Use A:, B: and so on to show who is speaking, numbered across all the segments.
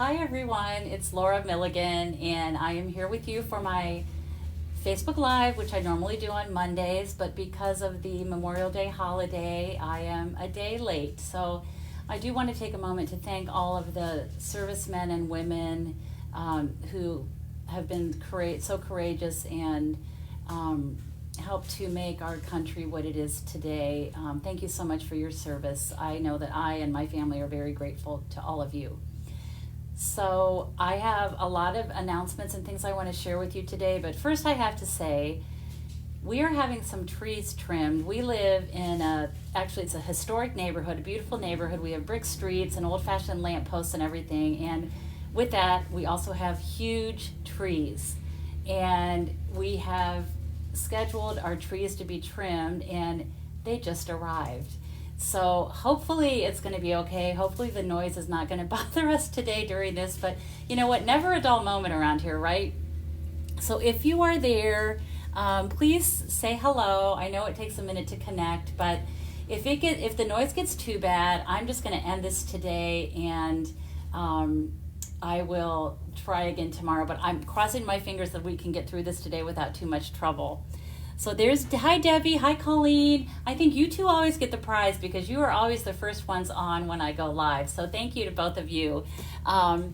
A: Hi everyone, it's Laura Milligan, and I am here with you for my Facebook Live, which I normally do on Mondays, but because of the Memorial Day holiday, I am a day late. So I do want to take a moment to thank all of the servicemen and women who have been so courageous and helped to make our country what it is today. Thank you so much for your service. I know that I and my family are very grateful to all of you. So I have a lot of announcements and things I want to share with you today, but first I have to say we are having some trees trimmed. We live in actually it's a historic neighborhood, a beautiful neighborhood. We have brick streets and old-fashioned lampposts and everything, and with that we also have huge trees, and we have scheduled our trees to be trimmed, and they just arrived. So hopefully it's going to be okay. Hopefully the noise is not going to bother us today during this, but you know what, never a dull moment around here, right? So if you are there, please say hello. I know it takes a minute to connect, but if the noise gets too bad, I'm just going to end this today, and I will try again tomorrow, but I'm crossing my fingers that we can get through this today without too much trouble. So hi Debbie, hi Colleen. I think you two always get the prize because you are always the first ones on when I go live. So thank you to both of you. Tomorrow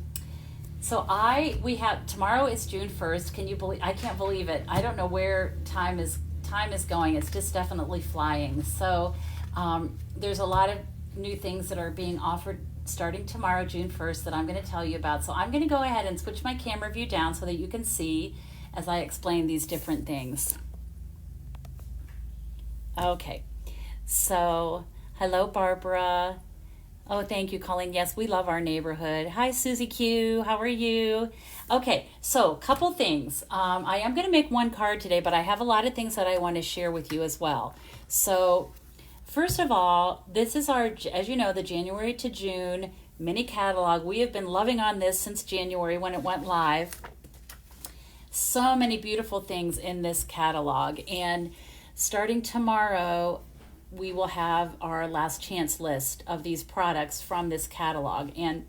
A: is June 1st. Can you believe, I can't believe it. I don't know where time is going. It's just definitely flying. So there's a lot of new things that are being offered starting tomorrow, June 1st, that I'm going to tell you about. So I'm going to go ahead and switch my camera view down so that you can see as I explain these different things. Okay, so hello Barbara. Oh, thank you, Colleen. Yes, we love our neighborhood. Hi, Susie Q. How are you? Okay, so couple things. I am going to make one card today, but I have a lot of things that I want to share with you as well. So first of all, this is our, as you know, the January to June mini catalog. We have been loving on this since January when it went live. So many beautiful things in this catalog, and starting tomorrow, we will have our last chance list of these products from this catalog. And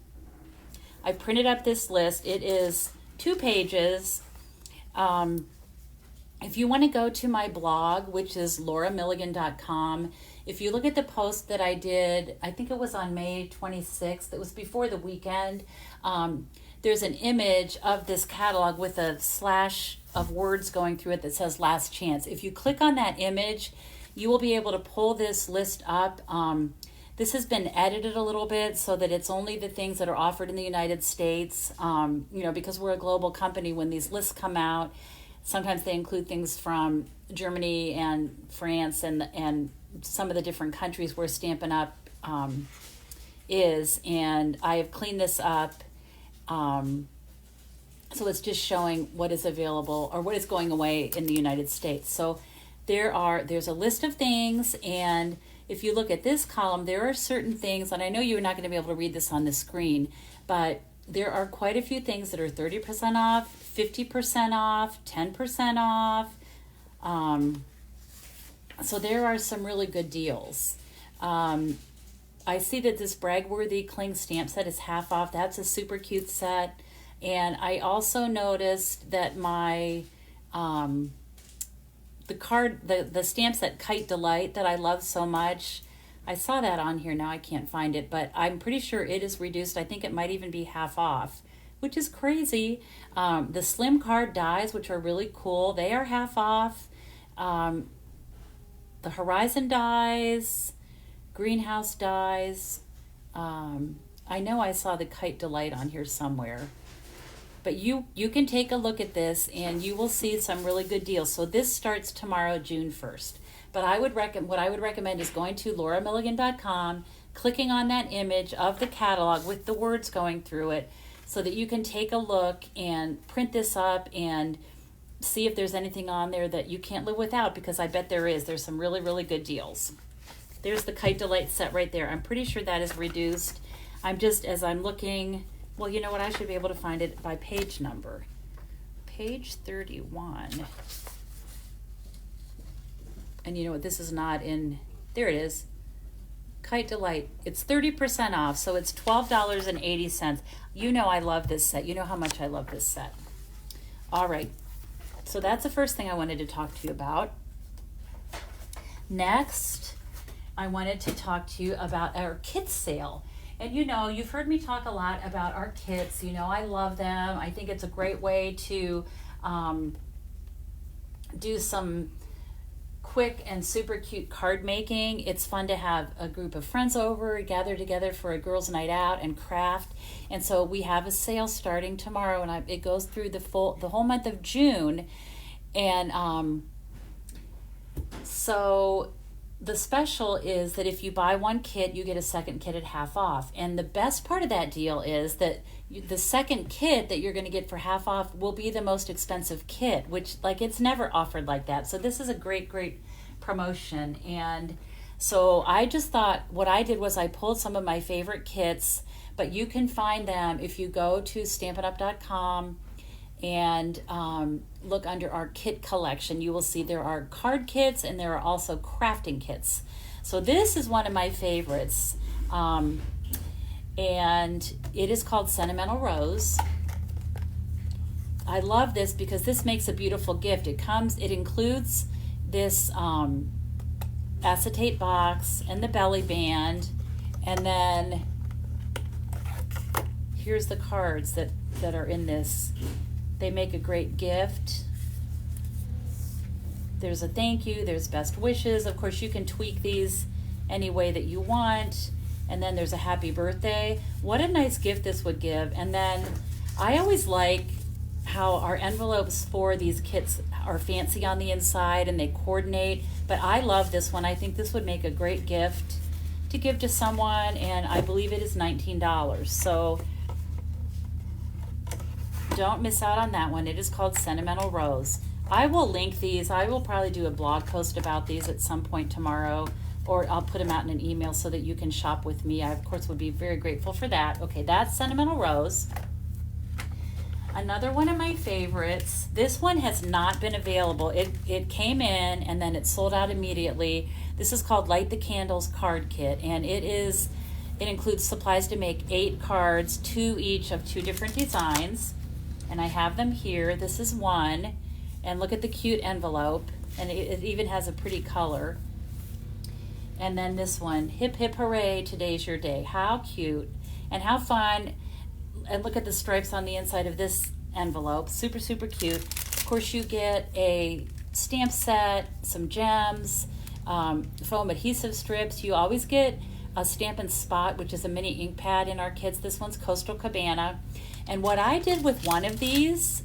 A: I printed up this list. It is 2 pages. If you want to go to my blog, which is lauramilligan.com, if you look at the post that I did, I think it was on May 26th, it was before the weekend, there's an image of this catalog with a slash of words going through it that says last chance. If you click on that image, you will be able to pull this list up. This has been edited a little bit so that it's only the things that are offered in the United States. Because we're a global company, when these lists come out, sometimes they include things from Germany and France and some of the different countries where Stampin' Up! Is. And I have cleaned this up. So it's just showing what is available or what is going away in the United States. So there's a list of things, and if you look at this column, there are certain things, and I know you're not going to be able to read this on the screen, but there are quite a few things that are 30% off, 50% off, 10% off. So there are some really good deals. I see that this Bragworthy Cling stamp set is half off. That's a super cute set. And I also noticed that my the stamp set Kite Delight that I love so much, I saw that on here. Now I can't find it, but I'm pretty sure it is reduced. I think it might even be half off, which is crazy. The Slim Card dies, which are really cool, they are half off. The Horizon dies, Greenhouse dies. I know I saw the Kite Delight on here somewhere. But you can take a look at this and you will see some really good deals. So this starts tomorrow, June 1st. But what I would recommend is going to lauramilligan.com, clicking on that image of the catalog with the words going through it so that you can take a look and print this up and see if there's anything on there that you can't live without, because I bet there is. There's some really, really good deals. There's the Kite Delight set right there. I'm pretty sure that is reduced. As I'm looking, well, you know what? I should be able to find it by page number. Page 31. And you know what? This is not in, there it is. Kite Delight. It's 30% off, so it's $12.80. You know I love this set. You know how much I love this set. All right, so that's the first thing I wanted to talk to you about. Next, I wanted to talk to you about our kit sale. And you know, you've heard me talk a lot about our kits. You know, I love them. I think it's a great way to do some quick and super cute card making. It's fun to have a group of friends over, gather together for a girls' night out and craft. And so we have a sale starting tomorrow, and it goes through the whole month of June. And so the special is that if you buy one kit, you get a second kit at half off. And the best part of that deal is that the second kit that you're going to get for half off will be the most expensive kit, which, like, it's never offered like that. So this is a great, great promotion. And so I just thought what I did was I pulled some of my favorite kits, but you can find them if you go to stampinup.com and look under our kit collection. You will see there are card kits and there are also crafting kits. So this is one of my favorites, and it is called Sentimental Rose. I love this because this makes a beautiful gift. It includes this acetate box and the belly band, and then here's the cards that are in this. They make a great gift. There's a thank you, there's best wishes. Of course, you can tweak these any way that you want. And then there's a happy birthday. What a nice gift this would give. And then I always like how our envelopes for these kits are fancy on the inside and they coordinate. But I love this one. I think this would make a great gift to give to someone, and I believe it is $19. So don't miss out on that one. It is called Sentimental Rose. I will link these. I will probably do a blog post about these at some point tomorrow, or I'll put them out in an email so that you can shop with me. I, of course, would be very grateful for that. Okay, that's Sentimental Rose. Another one of my favorites. This one has not been available. It came in and then it sold out immediately. This is called Light the Candles Card Kit, and it includes supplies to make 8 cards, 2 each of 2 different designs. And I have them here. This is one, and look at the cute envelope, and it even has a pretty color. And then this one, hip hip hooray, today's your day. How cute and how fun. And look at the stripes on the inside of this envelope. Super, super cute. Of course, you get a stamp set, some gems, foam adhesive strips. You always get a Stampin' Spot, which is a mini ink pad in our kits. This one's Coastal Cabana. And what I did with one of these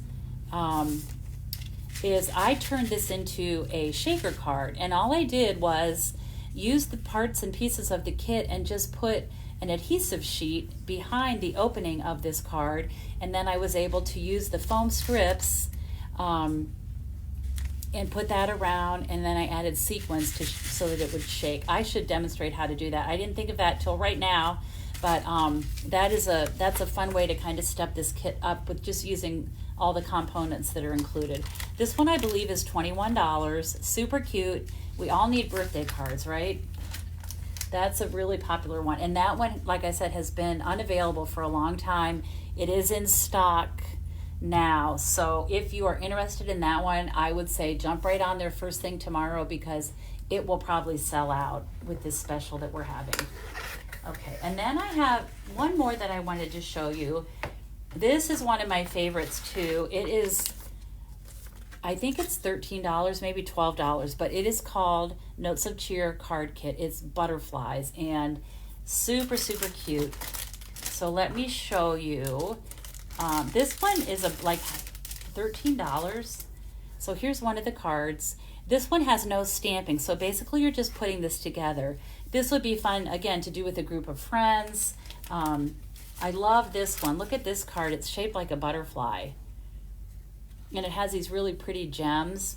A: is I turned this into a shaker card. And all I did was use the parts and pieces of the kit and just put an adhesive sheet behind the opening of this card. And then I was able to use the foam strips and put that around, and then I added sequins so that it would shake. I should demonstrate how to do that. I didn't think of that till right now. But that's a fun way to kind of step this kit up with just using all the components that are included. This one I believe is $21, super cute. We all need birthday cards, right? That's a really popular one. And that one, like I said, has been unavailable for a long time. It is in stock now. So if you are interested in that one, I would say jump right on there first thing tomorrow, because it will probably sell out with this special that we're having. Okay, and then I have one more that I wanted to show you. This is one of my favorites too. It is, I think it's $13, maybe $12, but it is called Notes of Cheer Card Kit. It's butterflies and super, super cute. So let me show you. This one is like $13. So here's one of the cards. This one has no stamping, so basically you're just putting this together. This would be fun, again, to do with a group of friends. I love this one. Look at this card. It's shaped like a butterfly. And it has these really pretty gems.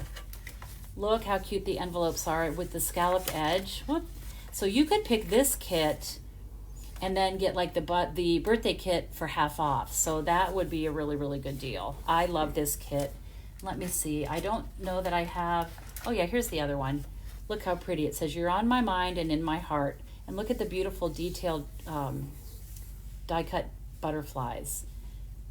A: Look how cute the envelopes are with the scalloped edge. Whoop. So you could pick this kit and then get like the birthday kit for half off. So that would be a really, really good deal. I love this kit. Let me see. I don't know that I have... Oh yeah, here's the other one. Look how pretty. It says, "You're on my mind and in my heart." And look at the beautiful detailed die cut butterflies.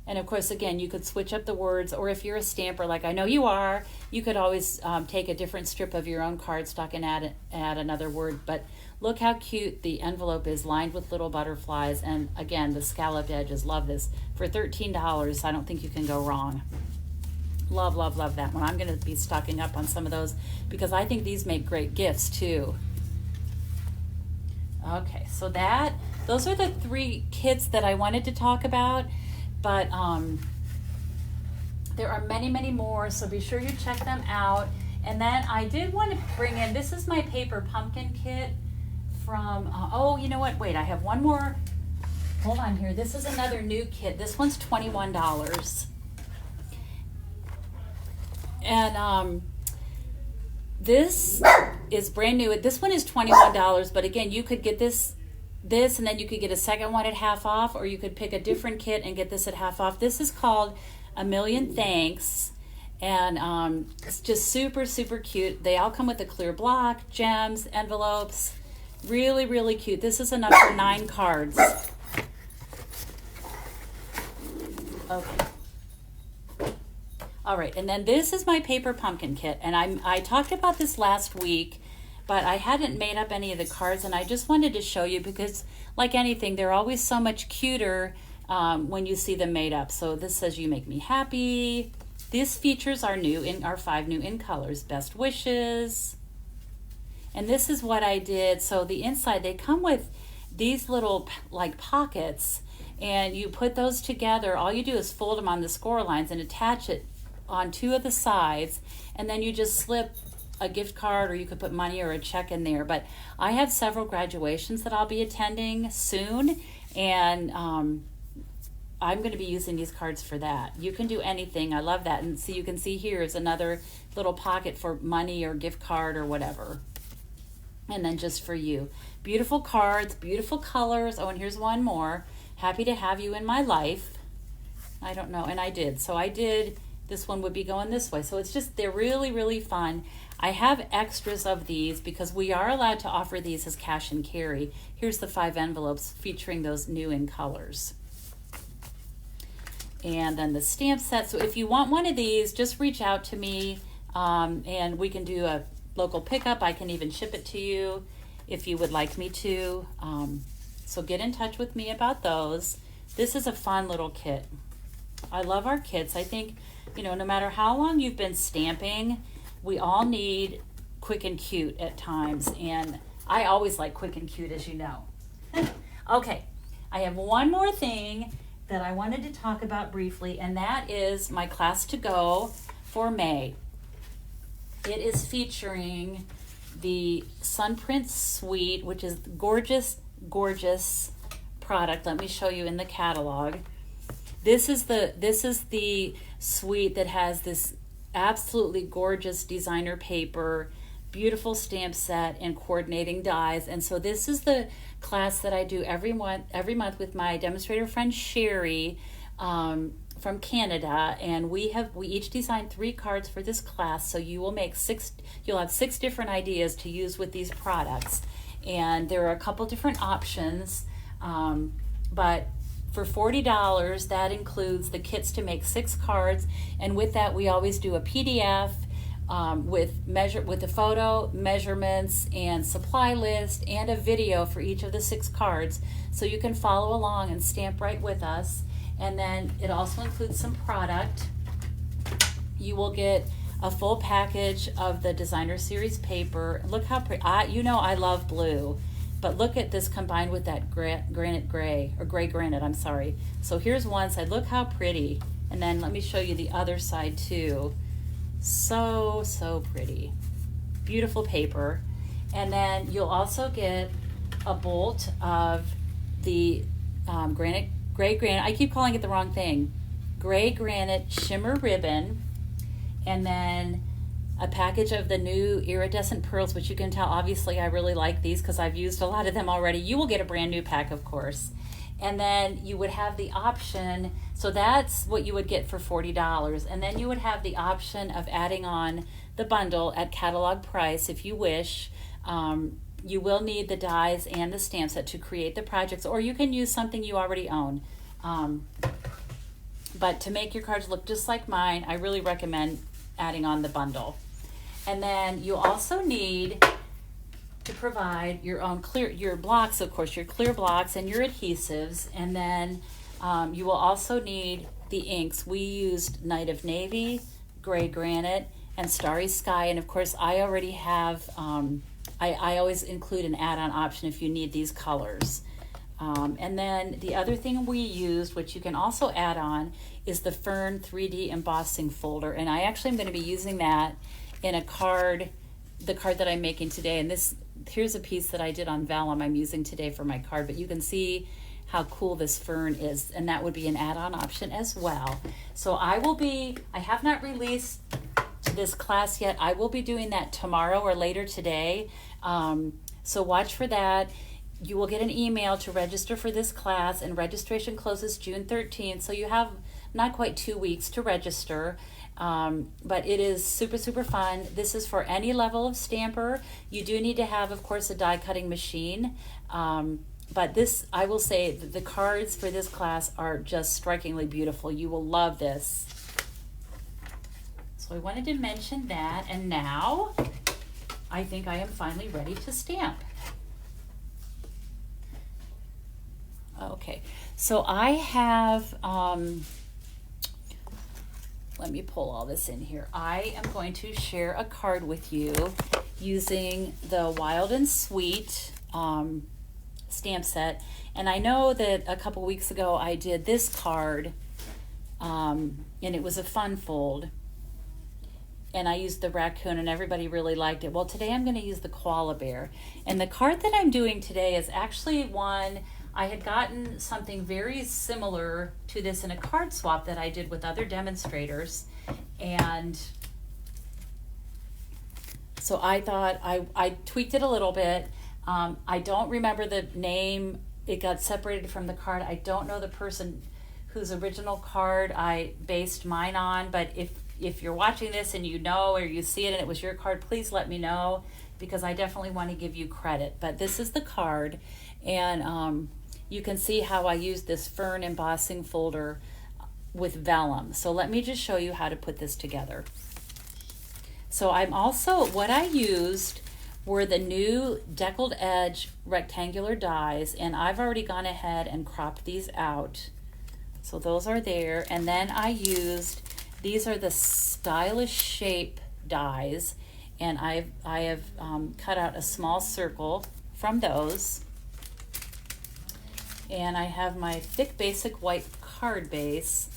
A: And of course, again, you could switch up the words, or if you're a stamper like I know you are, you could always take a different strip of your own cardstock and add another word. But look how cute the envelope is, lined with little butterflies. And again, the scalloped edges, love this. For $13, I don't think you can go wrong. Love, love, love that one. I'm going to be stocking up on some of those because I think these make great gifts too. Okay, so those are the 3 kits that I wanted to talk about. But there are many, many more, so be sure you check them out. And then I did want to bring in, this is my paper pumpkin kit from, oh, you know what? Wait, I have one more. Hold on here. This is another new kit. This one's $21. And this is brand new. This one is $21, but again, you could get this, and then you could get a second one at half off, or you could pick a different kit and get this at half off. This is called A Million Thanks, and it's just super, super cute. They all come with a clear block, gems, envelopes. Really, really cute. This is enough for 9 cards. Okay. All right, and then this is my paper pumpkin kit, and I talked about this last week, but I hadn't made up any of the cards, and I just wanted to show you because, like anything, they're always so much cuter when you see them made up. So this says, "You make me happy." These features are new in our 5 new in colors. Best wishes. And this is what I did. So the inside, they come with these little like pockets, and you put those together. All you do is fold them on the score lines and attach it on 2 of the sides, and then you just slip a gift card, or you could put money or a check in there. But I have several graduations that I'll be attending soon, and I'm going to be using these cards for that. You can do anything. I love that. And so you can see here is another little pocket for money or gift card or whatever. And then just for you. Beautiful cards, beautiful colors. Oh, and here's one more. Happy to have you in my life. I don't know, and I did. So I did. This one would be going this way. So it's just, they're really, really fun. I have extras of these because we are allowed to offer these as cash and carry. Here's the 5 envelopes featuring those new in colors. And then the stamp set. So if you want one of these, just reach out to me and we can do a local pickup. I can even ship it to you if you would like me to. So get in touch with me about those. This is a fun little kit. I love our kits. I think, no matter how long you've been stamping, we all need quick and cute at times. And I always like quick and cute, as you know. Okay, I have one more thing that I wanted to talk about briefly, and that is my class to go for May. It is featuring the Sunprint Suite, which is gorgeous, gorgeous product. Let me show you in the catalog. This is the suite that has this absolutely gorgeous designer paper, beautiful stamp set, and coordinating dies. And so this is the class that I do every month with my demonstrator friend Sherry from Canada, and we each designed 3 cards for this class. So you'll have 6 different ideas to use with these products, and there are a couple different options, but for $40, that includes the kits to make 6 cards, and with that we always do a PDF with a photo, measurements, and supply list, and a video for each of the 6 cards, so you can follow along and stamp right with us. And then it also includes some product. You will get a full package of the designer series paper. Look how pretty. I love blue, but look at this combined with that granite gray, or gray granite, I'm sorry. So here's one side. Look how pretty. And then let me show you the other side too. So, so pretty. Beautiful paper. And then you'll also get a bolt of the gray granite. I keep calling it the wrong thing. Gray granite shimmer ribbon. And then a package of the new iridescent pearls, which you can tell, obviously, I really like these because I've used a lot of them already. You will get a brand new pack, of course. And then you would have the option, so that's what you would get for $40. And then you would have the option of adding on the bundle at catalog price if you wish. you will need the dies and the stamp set to create the projects, or you can use something you already own. But to make your cards look just like mine, I really recommend adding on the bundle. And then you also need to provide your own your blocks, of course, your clear blocks and your adhesives. And then you will also need the inks. We used Night of Navy, Gray Granite, and Starry Sky. And of course, I already have, I always include an add-on option if you need these colors. And then the other thing we used, which you can also add on, is the Fern 3D embossing folder. And I actually am going to be using that in a card, the card that I'm making today. And here's a piece that I did on vellum I'm using today for my card, but you can see how cool this fern is, and that would be an add-on option as well. So I have not released this class yet. I will be doing that tomorrow or later today. So watch for that. You will get an email to register for this class, and registration closes June 13th. So you have not quite 2 weeks to register. But it is super, super fun. This is for any level of stamper. You do need to have, of course, a die cutting machine. But this, I will say, the cards for this class are just strikingly beautiful. You will love this. So I wanted to mention that. And now I think I am finally ready to stamp. Okay, so I have, let me pull all this in here. I am going to share a card with you using the Wild and Sweet stamp set. And I know that a couple weeks ago I did this card, and it was a fun fold. And I used the raccoon, and everybody really liked it. Well, today I'm going to use the koala bear. And the card that I'm doing today is actually one, I had gotten something very similar to this in a card swap that I did with other demonstrators. And so I thought I tweaked it a little bit. I don't remember the name. It got separated from the card. I don't know the person whose original card I based mine on, but if you're watching this and you know or you see it and it was your card, please let me know, because I definitely want to give you credit. But this is the card, and you can see how I used this fern embossing folder with vellum. So let me just show you how to put this together. So what I used were the new deckled edge rectangular dies, and I've already gone ahead and cropped these out. So those are there. And then I used, these are the stylish shape dies, and I have cut out a small circle from those. And I have my thick basic white card base,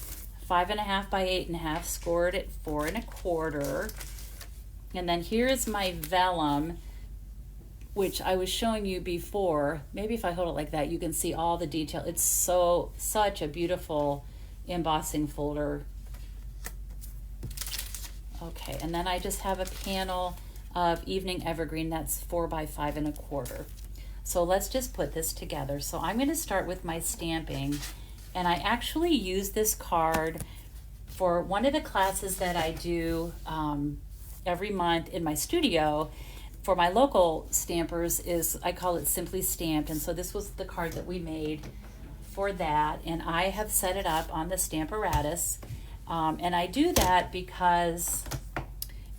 A: 5.5 by 8.5, scored at 4 1/4. And then here is my vellum, which I was showing you before. Maybe if I hold it like that, you can see all the detail. It's such a beautiful embossing folder. Okay, and then I just have a panel of evening evergreen that's 4 by 5 1/4. So let's just put this together. So I'm going to start with my stamping, and I actually use this card for one of the classes that I do every month in my studio for my local stampers. I call it Simply Stamped, and so this was the card that we made for that, and I have set it up on the Stamparatus, and I do that because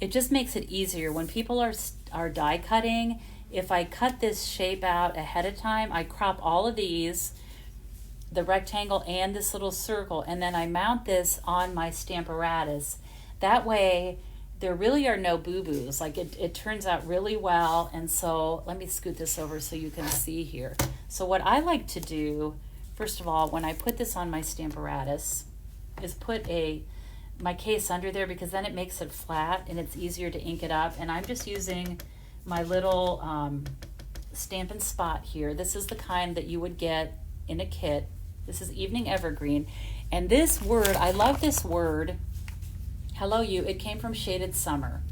A: it just makes it easier when people are die cutting. If I cut this shape out ahead of time, I crop all of these, the rectangle and this little circle, and then I mount this on my Stamparatus. That way, there really are no boo-boos. Like it turns out really well. And so let me scoot this over so you can see here. So what I like to do, first of all, when I put this on my Stamparatus, is put my case under there, because then it makes it flat and it's easier to ink it up. And I'm just using my little Stampin' Spot here. This is the kind that you would get in a kit. This is Evening Evergreen. And this word, I love this word, Hello You. It came from Shaded Summer,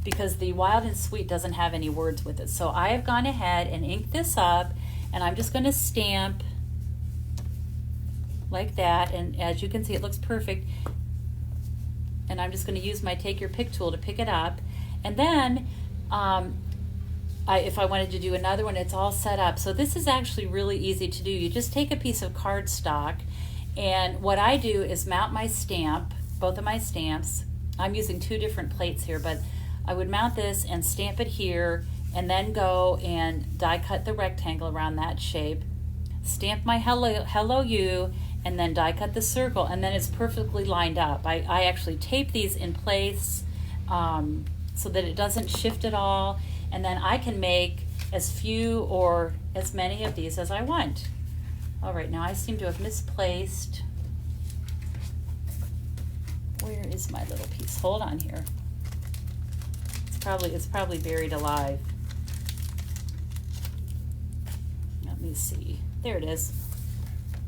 A: because the Wild and Sweet doesn't have any words with it. So I have gone ahead and inked this up, and I'm just going to stamp like that. And as you can see, it looks perfect. And I'm just going to use my Take Your Pick tool to pick it up. And then if I wanted to do another one, it's all set up. So this is actually really easy to do. You just take a piece of cardstock, and what I do is mount my stamp, both of my stamps. I'm using 2 different plates here, but I would mount this and stamp it here, and then go and die cut the rectangle around that shape, stamp my hello you, and then die cut the circle, and then it's perfectly lined up. I actually tape these in place so that it doesn't shift at all, and then I can make as few or as many of these as I want. All right, now I seem to have misplaced. Where is my little piece? Hold on here. It's probably buried alive. Let me see. There it is.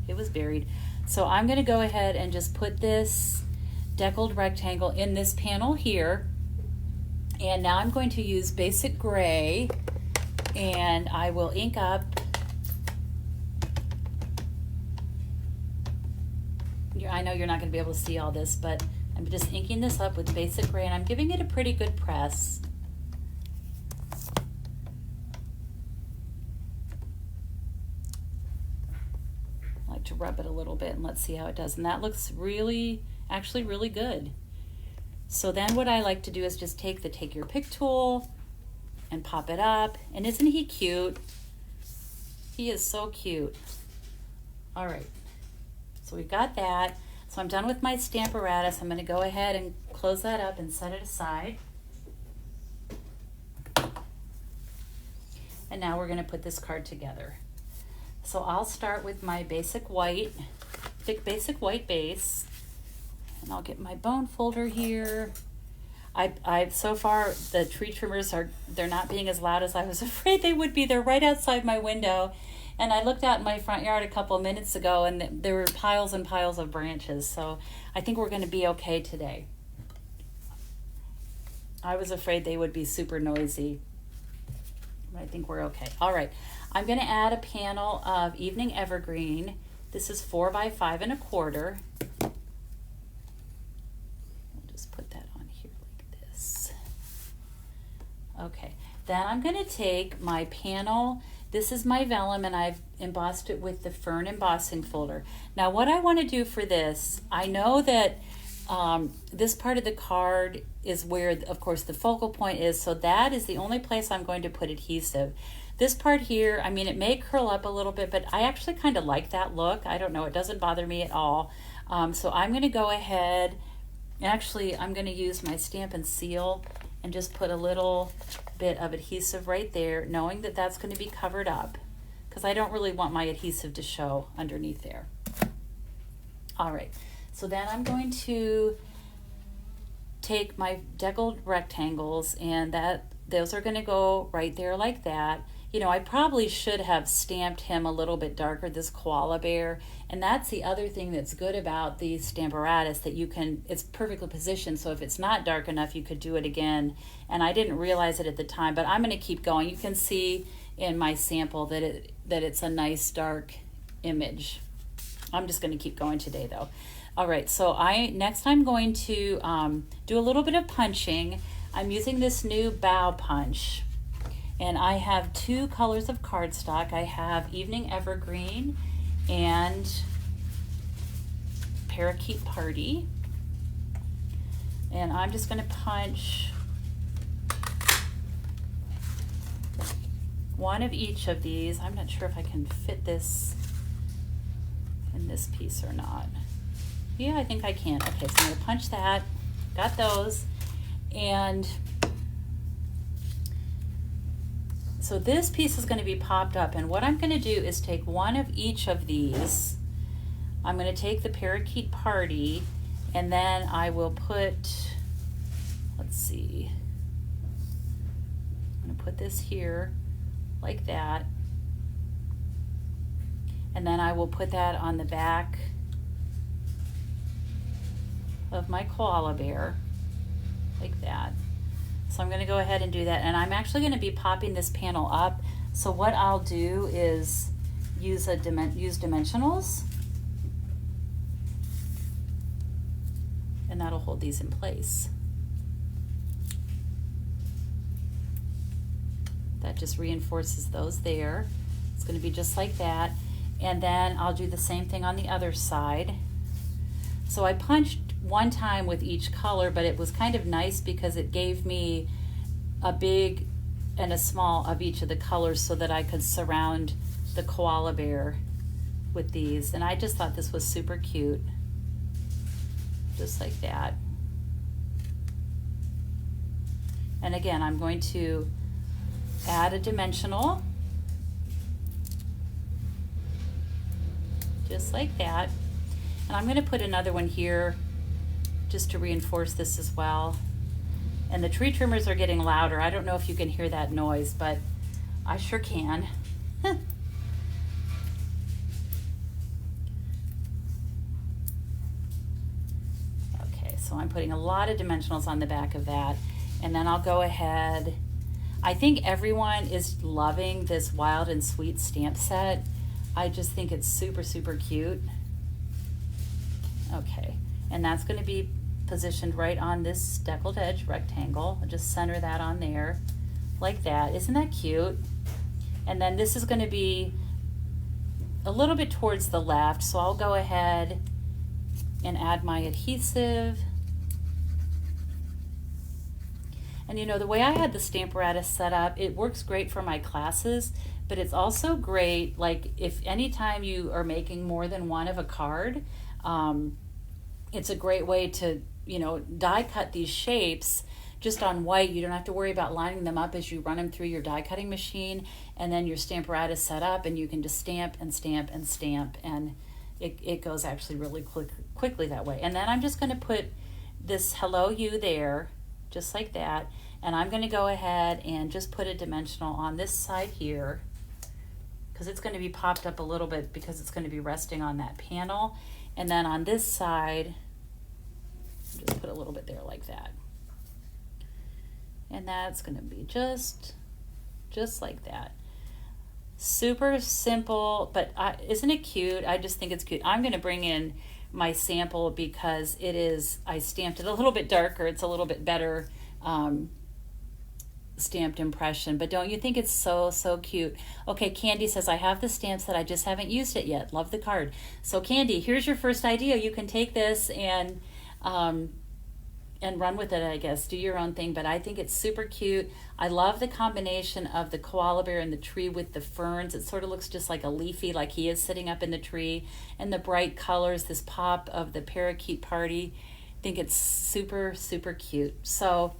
A: It was buried. So I'm going to go ahead and just put this deckled rectangle in this panel here. And now I'm going to use basic gray, and I will ink up. I know you're not going to be able to see all this, but I'm just inking this up with basic gray, and I'm giving it a pretty good press. I like to rub it a little bit, and let's see how it does. And that looks actually really good. So then what I like to do is just take the Take Your Pick tool and pop it up. And isn't he cute? He is so cute. All right, so we've got that. So I'm done with my Stamparatus. I'm going to go ahead and close that up and set it aside. And now we're going to put this card together. So I'll start with my basic white, thick basic white base. And I'll get my bone folder here. So far the tree trimmers they're not being as loud as I was afraid they would be. They're right outside my window. And I looked out in my front yard a couple of minutes ago, and there were piles and piles of branches. So I think we're going to be okay today. I was afraid they would be super noisy, but I think we're okay. All right, I'm going to add a panel of Evening Evergreen. This is 4 by 5 1/4. We'll just put that on here like this. Okay, then I'm going to take my panel. This is my vellum, and I've embossed it with the Fern embossing folder. Now what I want to do for this, I know that this part of the card is where, of course, the focal point is, so that is the only place I'm going to put adhesive. This part here, I mean, it may curl up a little bit, but I actually kind of like that look. I don't know, it doesn't bother me at all. So I'm going to go ahead, actually I'm going to use my Stampin' Seal and just put a little bit of adhesive right there, knowing that that's going to be covered up, because I don't really want my adhesive to show underneath there. All right, so then I'm going to take my deckled rectangles, and those are going to go right there like that. You know, I probably should have stamped him a little bit darker, this koala bear, and that's the other thing that's good about the Stamparatus, that you can, it's perfectly positioned, so if it's not dark enough, you could do it again. And I didn't realize it at the time, but I'm going to keep going. You can see in my sample that it's a nice dark image. I'm just going to keep going today though. All right, so next I'm going to do a little bit of punching. I'm using this new bow punch. And I have 2 colors of cardstock. I have Evening Evergreen and Parakeet Party. And I'm just going to punch one of each of these. I'm not sure if I can fit this in this piece or not. Yeah, I think I can. Okay, so I'm going to punch that. Got those. And so this piece is going to be popped up, and what I'm going to do is take one of each of these. I'm going to take the Parakeet Party, and then I will put, let's see, I'm going to put this here like that, and then I will put that on the back of my koala bear like that. So I'm going to go ahead and do that, and I'm actually going to be popping this panel up. So what I'll do is use dimensionals, and that'll hold these in place. That just reinforces those there. It's going to be just like that. And then I'll do the same thing on the other side. So I punched one time with each color, but it was kind of nice because it gave me a big and a small of each of the colors so that I could surround the koala bear with these. And I just thought this was super cute. Just like that. And again, I'm going to add a dimensional. Just like that. And I'm going to put another one here just to reinforce this as well. And the tree trimmers are getting louder. I don't know if you can hear that noise, but I sure can. Okay, so I'm putting a lot of dimensionals on the back of that. And then I'll go ahead. I think everyone is loving this Wild and Sweet stamp set. I just think it's super, super cute. Okay, and that's going to be positioned right on this speckled edge rectangle. I'll just center that on there like that. Isn't that cute? And then this is going to be a little bit towards the left, so I'll go ahead and add my adhesive. And you know, the way I had the Stamparatus set up, it works great for my classes, but it's also great, like if anytime you are making more than one of a card, it's a great way to, you know, die cut these shapes just on white. You don't have to worry about lining them up as you run them through your die cutting machine, and then your Stamparatus set up, and you can just stamp and stamp and stamp, and it goes actually really quickly that way. And then I'm just going to put this Hello You there, just like that, and I'm going to go ahead and just put a dimensional on this side here because it's going to be popped up a little bit because it's going to be resting on that panel. And then on this side, just put a little bit there like that. And that's going to be just like that. Super simple, but isn't it cute? I just think it's cute. I'm going to bring in my sample because it is, I stamped it a little bit darker. It's a little bit better stamped impression, but don't you think it's so cute? Okay, Candy says, I have the stamp set, I just haven't used it yet. Love the card. So Candy, here's your first idea. You can take this and run with it, I guess. Do your own thing, but I think it's super cute. I love the combination of the koala bear and the tree with the ferns. It sort of looks just like a leafy, like he is sitting up in the tree, and the bright colors, this pop of the parakeet party. I think it's super cute. So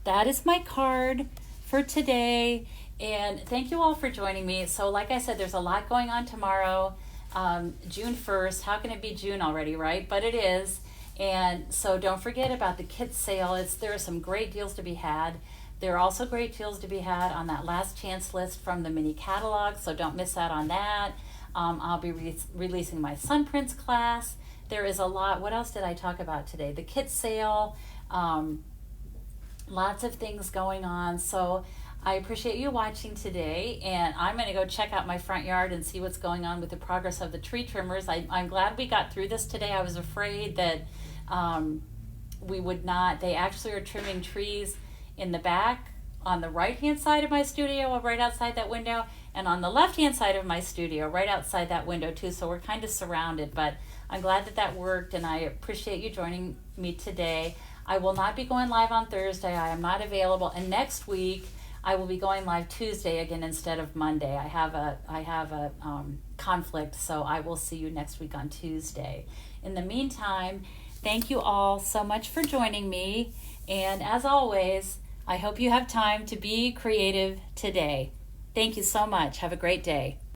A: that is my card for today, and thank you all for joining me. So like I said, there's a lot going on tomorrow, June 1st. How can it be June already, right? But it is. And so don't forget about the kit sale. There are some great deals to be had. There are also great deals to be had on that last chance list from the mini catalog, so don't miss out on that. I'll be releasing my Sunprints class. There is a lot. What else did I talk about today? The kit sale. Lots of things going on. So I appreciate you watching today, and I'm going to go check out my front yard and see what's going on with the progress of the tree trimmers. I'm glad we got through this today. I was afraid that we would not. They actually are trimming trees in the back on the right hand side of my studio, right outside that window, and on the left hand side of my studio, right outside that window too. So we're kind of surrounded, but I'm glad that worked, and I appreciate you joining me today. I will not be going live on Thursday. I am not available. And next week, I will be going live Tuesday again instead of Monday. I have a conflict, so I will see you next week on Tuesday. In the meantime, thank you all so much for joining me. And as always, I hope you have time to be creative today. Thank you so much. Have a great day.